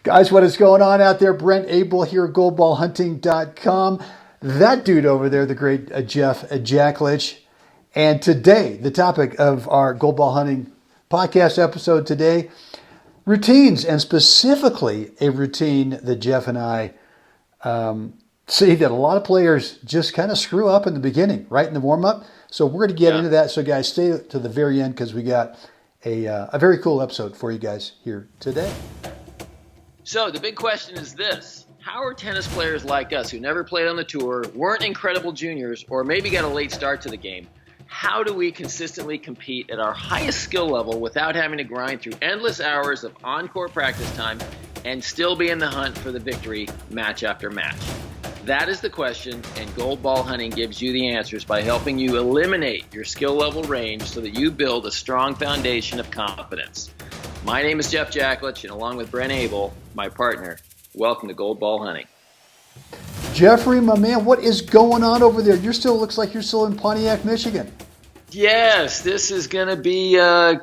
Guys, what is going on out there? Brent Abel here at goldballhunting.com. That dude over there, the great Jeff Jacklich. And today, the topic of our Gold Ball Hunting podcast episode today, routines, and specifically a routine that Jeff and I see that a lot of players just kind of screw up in the beginning, right in the warm-up. So we're going to get into that. So guys, stay to the very end because we got a very cool episode for you guys here today. So the big question is this: how are tennis players like us who never played on the tour, weren't incredible juniors, or maybe got a late start to the game, how do we consistently compete at our highest skill level without having to grind through endless hours of on-court practice time and still be in the hunt for the victory match after match? That is the question, and Gold Ball Hunting gives you the answers by helping you eliminate your skill level range so that you build a strong foundation of confidence. My name is Jeff Jacklich, and along with Brent Abel, my partner, welcome to Gold Ball Hunting. Jeffrey, my man, what is going on over there? Looks like you're still in Pontiac, Michigan. Yes, this is going to be,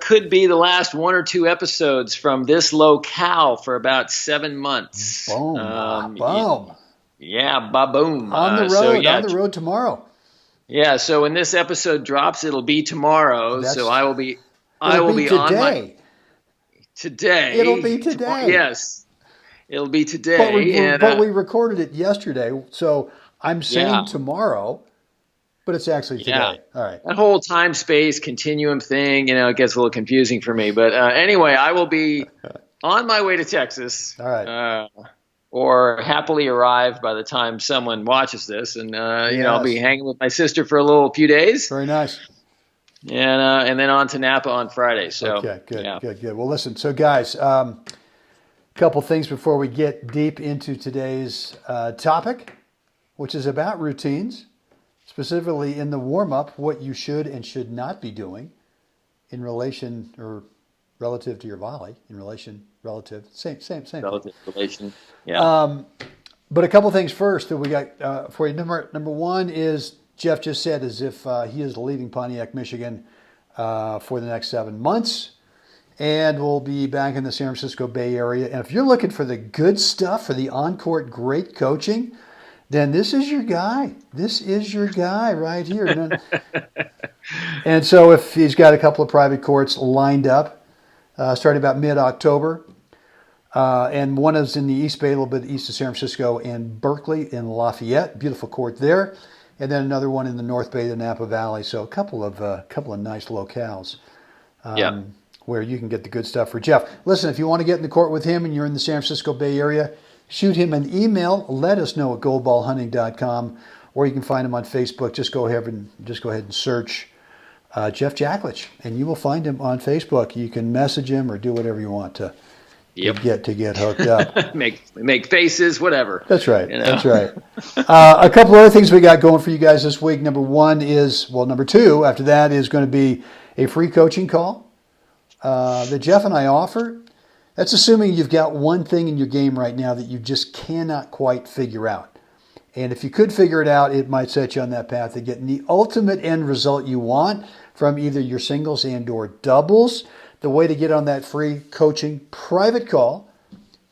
could be the last one or two episodes from this locale for about 7 months. Boom, boom. Yeah, ba-boom. On the road tomorrow. Yeah, so when this episode drops, it'll be tomorrow. So I will be today. On my today. It'll be today. Yes, it'll be today. But we recorded it yesterday, so I'm saying tomorrow, but it's actually today. Yeah. All right. That whole time space continuum thing, it gets a little confusing for me. But anyway, I will be on my way to Texas. All right. Or happily arrived by the time someone watches this, and I'll be hanging with my sister for a few days. Very nice. And then on to Napa on Friday. So okay, good. Well, listen. So, guys, a couple things before we get deep into today's topic, which is about routines, specifically in the warm-up, what you should and should not be doing in relation or relative to your volley. Same. Relative relation. Yeah. But a couple things first that we got for you. Number one is Jeff just said as if he is leaving Pontiac, Michigan for the next 7 months, and we'll be back in the San Francisco Bay Area. And if you're looking for the good stuff, for the on-court great coaching, then this is your guy. This is your guy right here. And so if he's got a couple of private courts lined up, starting about mid-October, and one is in the East Bay, a little bit east of San Francisco, and Berkeley in Lafayette, beautiful court there. And then another one in the North Bay, the Napa Valley. So a couple of nice locales where you can get the good stuff for Jeff. Listen, if you want to get in the court with him and you're in the San Francisco Bay Area, shoot him an email. Let us know at goldballhunting.com, or you can find him on Facebook. Just go ahead and search Jeff Jacklich, and you will find him on Facebook. You can message him or do whatever you want to get hooked up. make faces, whatever. That's right. That's right. A couple other things we got going for you guys this week. Number two after that is going to be a free coaching call that Jeff and I offer. That's assuming you've got one thing in your game right now that you just cannot quite figure out. And if you could figure it out, it might set you on that path to getting the ultimate end result you want from either your singles and or doubles. The way to get on that free coaching private call,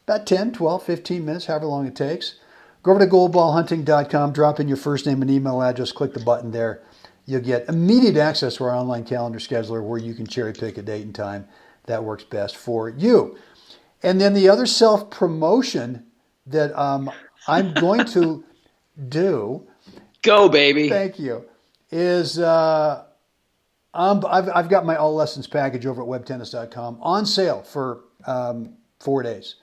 about 10, 12, 15 minutes, however long it takes. Go over to goldballhunting.com, drop in your first name and email address, click the button there. You'll get immediate access to our online calendar scheduler where you can cherry pick a date and time that works best for you. And then the other self-promotion that I'm going to do. Go, baby. Thank you. Is I've got my all lessons package over at webtennis.com on sale for 4 days.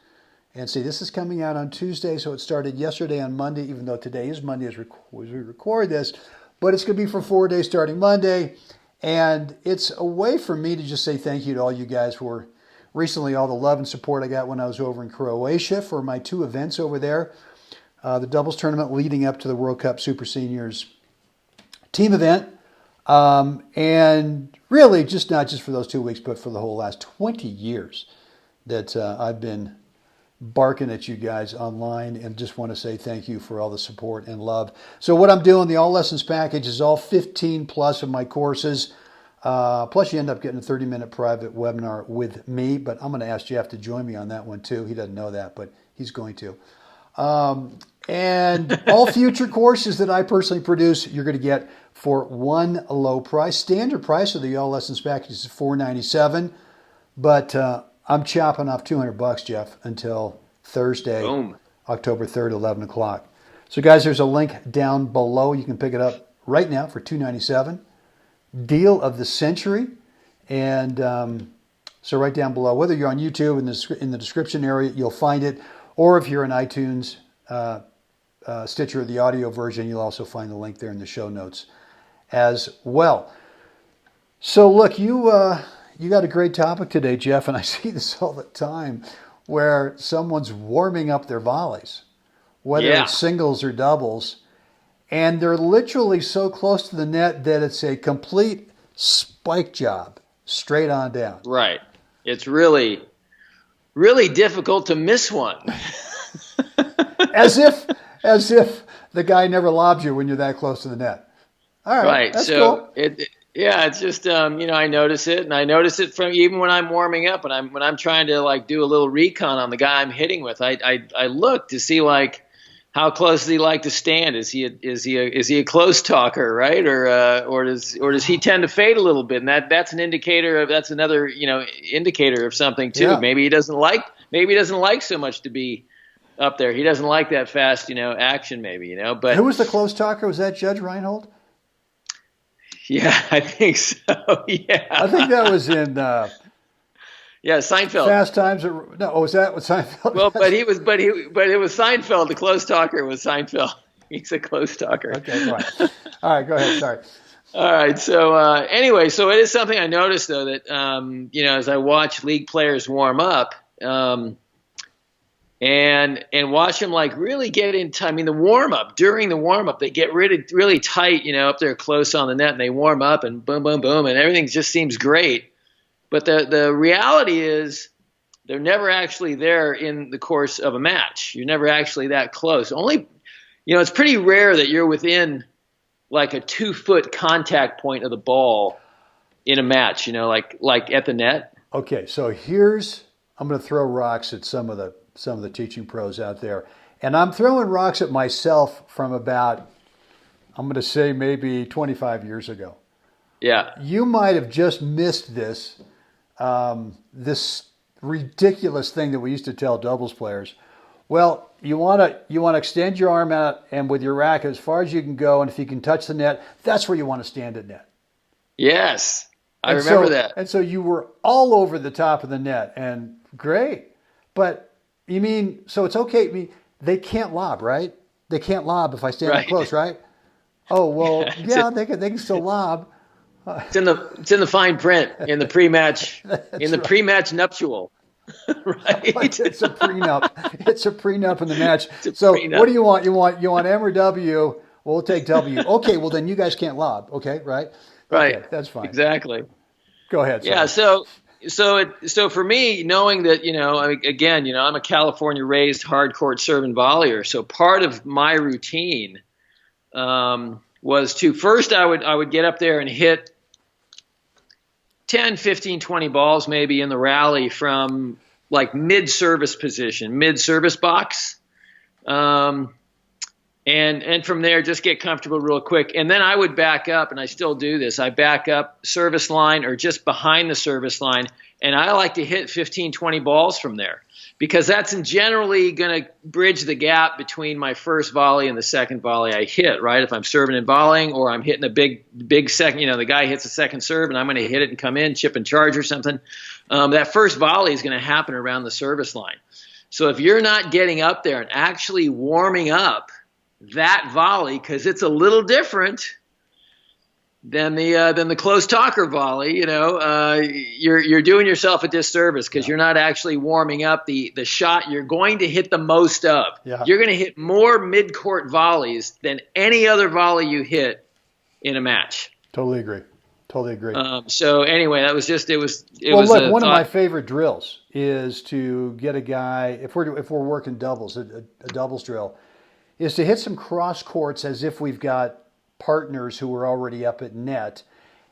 And see, this is coming out on Tuesday, so it started yesterday on Monday, even though today is Monday as we record this. But it's going to be for 4 days starting Monday. And it's a way for me to just say thank you to all you guys for recently all the love and support I got when I was over in Croatia for my 2 events over there. The doubles tournament leading up to the World Cup Super Seniors team event. And really not just for those 2 weeks, but for the whole last 20 years that I've been barking at you guys online, and just want to say thank you for all the support and love. So what I'm doing, the All Lessons package is all 15 plus of my courses. Plus, you end up getting a 30-minute private webinar with me, but I'm going to ask Jeff to join me on that one too. He doesn't know that, but he's going to. And all future courses that I personally produce, you're going to get for one low price. Standard price of the All Lessons package is $497, but I'm chopping off $200, Jeff, until Thursday, Boom. October 3rd, 11 o'clock. So, guys, there's a link down below. You can pick it up right now for $297. Deal of the century. And so right down below, whether you're on YouTube in the description area, you'll find it. Or if you're in iTunes, Stitcher, the audio version, you'll also find the link there in the show notes as well. So look, you got a great topic today, Jeff, and I see this all the time where someone's warming up their volleys, whether it's singles or doubles, and they're literally so close to the net that it's a complete spike job straight on down. Right. It's really, really difficult to miss one. as if the guy never lobs you when you're that close to the net. All right. Right. That's so cool. it's just I notice it, and I notice it from even when I'm warming up, and when I'm trying to like do a little recon on the guy I'm hitting with. I look to see like how close does he like to stand? Is he a close talker, right? Or does he tend to fade a little bit? And that's an indicator of that's another indicator of something too. Yeah. Maybe he doesn't like so much to be up there. He doesn't like that fast, action maybe, but Who was the close talker? Was that Judge Reinhold? Yeah, I think so. Yeah. I think that was in Seinfeld. Fast Times at, was that what Seinfeld? Well, but it was Seinfeld. The close talker was Seinfeld. He's a close talker. Okay, fine. All right, go ahead. Sorry. All right. So anyway, so it is something I noticed though that as I watch league players warm up, and watch them like really get into. I mean, during the warm up, they get really tight, up there close on the net, and they warm up and boom, boom, boom, and everything just seems great. But the reality is they're never actually there in the course of a match. You're never actually that close. Only, it's pretty rare that you're within like a 2-foot contact point of the ball in a match, like at the net. Okay, so I'm going to throw rocks at some of the teaching pros out there. And I'm throwing rocks at myself from about, I'm going to say maybe 25 years ago. Yeah. You might have just missed this ridiculous thing that we used to tell doubles players. Well, you want to extend your arm out and with your racket as far as you can go, and if you can touch the net, that's where you want to stand at net. Yes, I remember that. And so you were all over the top of the net, and great. But you mean, so it's okay. I mean, they can't lob, right? They can't lob if I stand up close, right? Oh well, yeah, they can still lob. It's in the fine print in the pre-match pre-match nuptial, right? It's a prenup. It's a prenup in the match. So prenup. What do you want? You want M or W? Well, we'll take W. Okay, well then you guys can't lob. Okay, right? Right. Okay, that's fine. Exactly. Go ahead. Sorry. Yeah. So for me, knowing that I'm a California raised hard court serving volleyer, so part of my routine was to first I would get up there and hit 10, 15, 20 balls maybe in the rally from like mid-service position, mid-service box. And from there, just get comfortable real quick. And then I would back up, and I still do this. I back up service line or just behind the service line, and I like to hit 15, 20 balls from there because that's generally going to bridge the gap between my first volley and the second volley I hit, right? If I'm serving and volleying or I'm hitting a big second, the guy hits a second serve, and I'm going to hit it and come in, chip and charge or something. That first volley is going to happen around the service line. So if you're not getting up there and actually warming up that volley, because it's a little different than the close talker volley, you're doing yourself a disservice because you're not actually warming up the shot you're going to hit the most of. Yeah. You're going to hit more mid-court volleys than any other volley you hit in a match. Totally agree. So anyway, that was just it was one of my favorite drills is to get a guy if we're working doubles, a doubles drill, is to hit some cross courts as if we've got partners who are already up at net,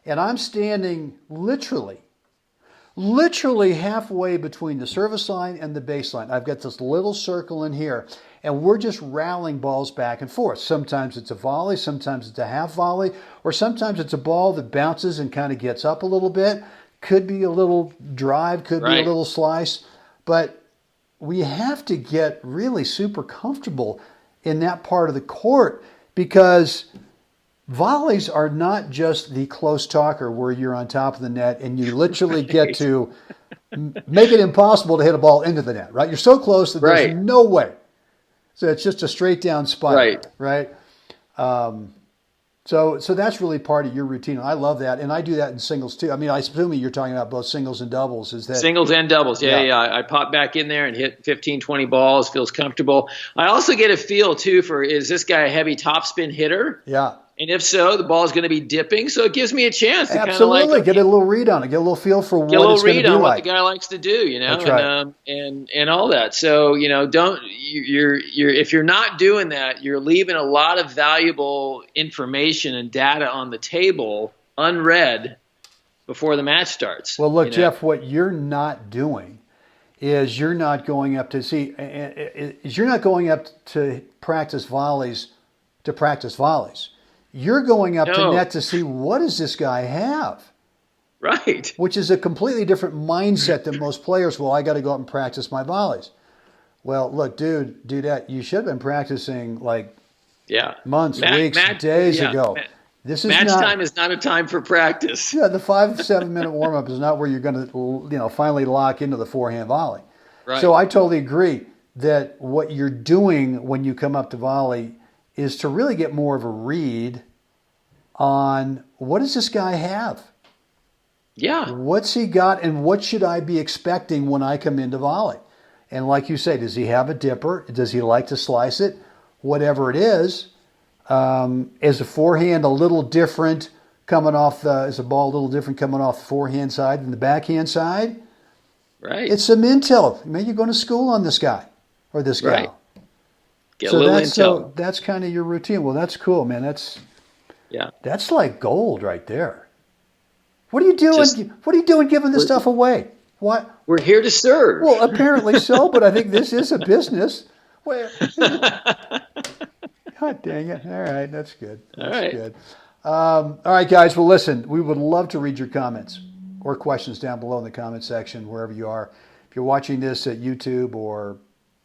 and I'm standing literally halfway between the service line and the baseline. I've got this little circle in here, and we're just rallying balls back and forth. Sometimes it's a volley, sometimes it's a half volley, or sometimes it's a ball that bounces and kind of gets up a little bit. Could be a little drive, could be a little slice, but we have to get really super comfortable in that part of the court, because volleys are not just the close talker where you're on top of the net and you literally get to make it impossible to hit a ball into the net, right? You're so close that there's no way. So it's just a straight down spike, right? So that's really part of your routine. I love that, and I do that in singles too. I mean, I assume you're talking about both singles and doubles. Is that singles and doubles? Yeah. I pop back in there and hit 15, 20 balls. Feels comfortable. I also get a feel too for, is this guy a heavy topspin hitter? Yeah. And if so, the ball is going to be dipping, so it gives me a chance to kind of like get a little read on it, get a little feel for what it's going to be like. Get a little read on what the guy likes to do, you know, That's right. and all that. So if you're not doing that, you're leaving a lot of valuable information and data on the table unread before the match starts. Well, look, Jeff, what you're not doing is you're not going up to practice volleys to practice volleys. You're going up to net to see, what does this guy have? Right. Which is a completely different mindset than most players. Well, I got to go up and practice my volleys. Well, look, dudette, you should have been practicing months, weeks, days ago. Match time is not a time for practice. Yeah, the 5-7 minute warm up is not where you're going to finally lock into the forehand volley. Right. So I totally agree that what you're doing when you come up to volley is to really get more of a read on, what does this guy have? Yeah. What's he got, and what should I be expecting when I come into volley? And like you say, does he have a dipper? Does he like to slice it? Whatever it is the forehand a little different coming off is the ball a little different coming off the forehand side than the backhand side? Right. It's some intel. Maybe you're going to school on this guy or this gal. Right. Get a little intel. So that's kind of your routine. Well, that's cool, man. That's like gold right there. What are you doing? What are you doing giving this stuff away? What? We're here to serve. Well, apparently so, but I think this is a business. God dang it. All right, that's good. That's good. All right, guys. Well, listen, we would love to read your comments or questions down below in the comment section, wherever you are. If you're watching this at YouTube or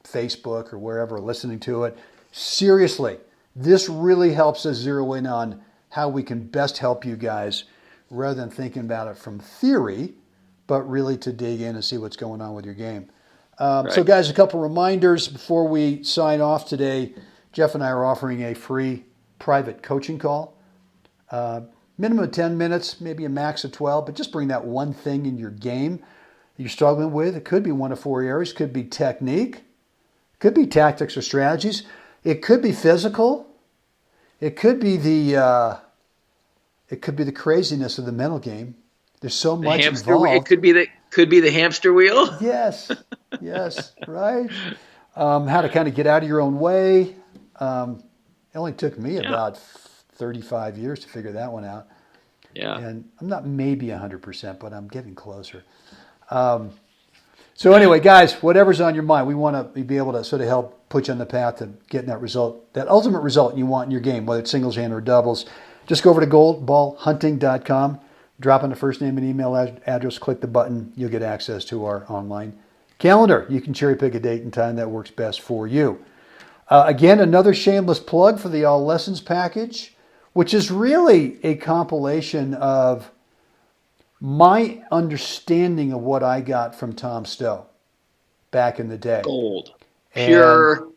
Facebook or wherever, listening to it, seriously, this really helps us zero in on how we can best help you guys, rather than thinking about it from theory, but really to dig in and see what's going on with your game. So guys, a couple reminders before we sign off today. Jeff and I are offering a free private coaching call. Minimum of 10 minutes, maybe a max of 12, but just bring that one thing in your game that you're struggling with. It could be one of 4 areas. Could be technique. Could be tactics or strategies. It could be physical. It could be the craziness of the mental game. There's so much involved. It could be the hamster wheel. Yes, right. How to kind of get out of your own way. It only took me about 35 years to figure that one out. Yeah. And I'm not maybe 100%, but I'm getting closer. So anyway, guys, whatever's on your mind, we want to be able to sort of help put you on the path to getting that result, that ultimate result you want in your game, whether it's singles and or doubles. Just go over to goldballhunting.com, drop in the first name and email address, click the button, you'll get access to our online calendar. You can cherry pick a date and time that works best for you. Again, another shameless plug for the All Lessons package, which is really a compilation of my understanding of what I got from Tom Stowe back in the day. Gold. Pure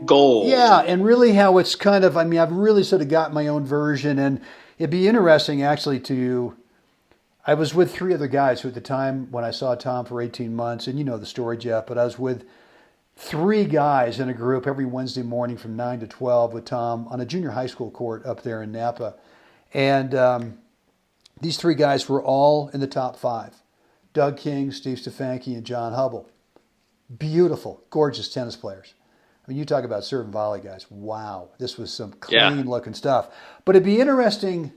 gold. Yeah, and really how it's kind of, I've really sort of got my own version, and it'd be interesting actually I was with 3 other guys who at the time when I saw Tom for 18 months, and you know the story, Jeff, but I was with 3 guys in a group every Wednesday morning from 9 to 12 with Tom on a junior high school court up there in Napa. And these 3 guys were all in the top 5. Doug King, Steve Stefanke, and John Hubble. Beautiful, gorgeous tennis players. You talk about serve and volley, guys. Wow, this was some clean-looking stuff. But it'd be interesting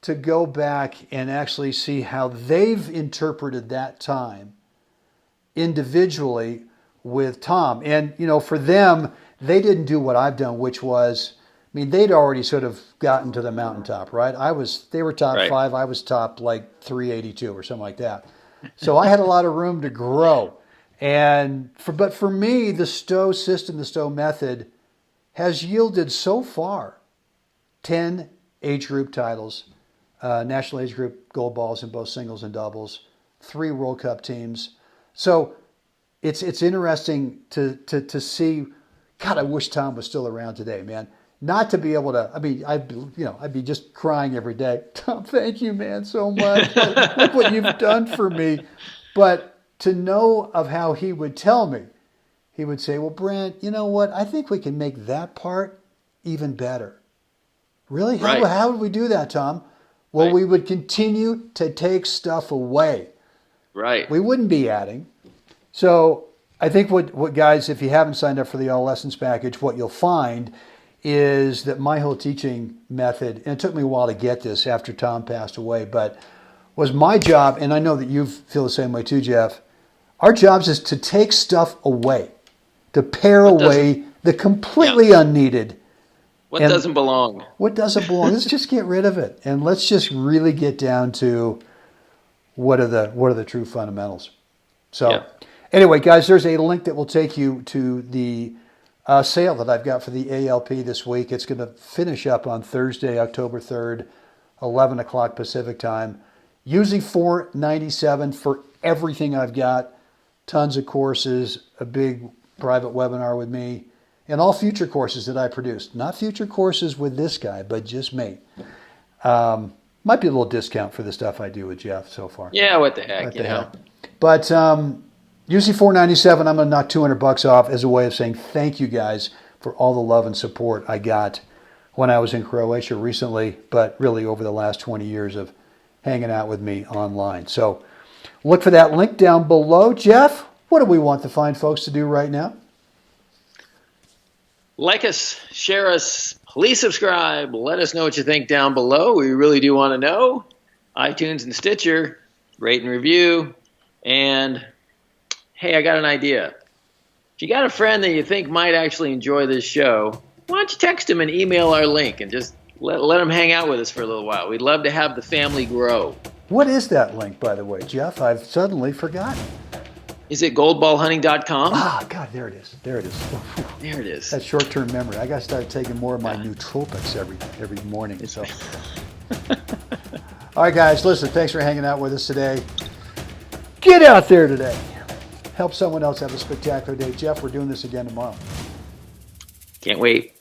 to go back and actually see how they've interpreted that time individually with Tom. And, for them, they didn't do what I've done, which was, they'd already sort of gotten to the mountaintop, right? They were top Right. 5. I was top like 382 or something like that. So I had a lot of room to grow. But for me, the Stowe system, the Stowe method has yielded so far 10 age group titles, national age group gold balls in both singles and doubles, 3 World Cup teams. So it's interesting to see. God, I wish Tom was still around today, man. Not to be able to. I'd be just crying every day. Tom, thank you, man, so much. Look what you've done for me. But to know of how he would tell me, he would say, "Well, Brent, you know what? I think we can make that part even better." Really? Right. How would we do that, Tom? Well, Right. we would continue to take stuff away. Right. We wouldn't be adding. So I think what guys, if you haven't signed up for the All Lessons package, what you'll find is that my whole teaching method, and it took me a while to get this after Tom passed away, but was my job, and I know that you feel the same way too, Jeff, our jobs is to take stuff away, to pare away the completely unneeded. What And doesn't belong? What doesn't belong? Let's just get rid of it, and let's just really get down to what are the true fundamentals. So, Anyway, guys, there's a link that will take you to the sale that I've got for the ALP this week. It's going to finish up on Thursday, October 3rd, 11 o'clock Pacific time. Using $497 for everything I've got, tons of courses, a big private webinar with me, and all future courses that I produced. Not future courses with this guy, but just me. Might be a little discount for the stuff I do with Jeff so far. Yeah, what the heck, But usually $497, I'm going to knock $200 off as a way of saying thank you guys for all the love and support I got when I was in Croatia recently, but really over the last 20 years of hanging out with me online. So look for that link down below. Jeff, what do we want the fine folks to do right now? Like us, share us, please subscribe. Let us know what you think down below. We really do want to know. iTunes and Stitcher, rate and review. And hey, I got an idea. If you got a friend that you think might actually enjoy this show, why don't you text him and email our link and just let him hang out with us for a little while. We'd love to have the family grow. What is that link, by the way, Jeff? I've suddenly forgotten. Is it goldballhunting.com? Ah, God, there it is. There it is. There it is. That's short-term memory. I got to start taking more of my nootropics every morning. So, all right, guys, listen. Thanks for hanging out with us today. Get out there today. Help someone else have a spectacular day. Jeff, we're doing this again tomorrow. Can't wait.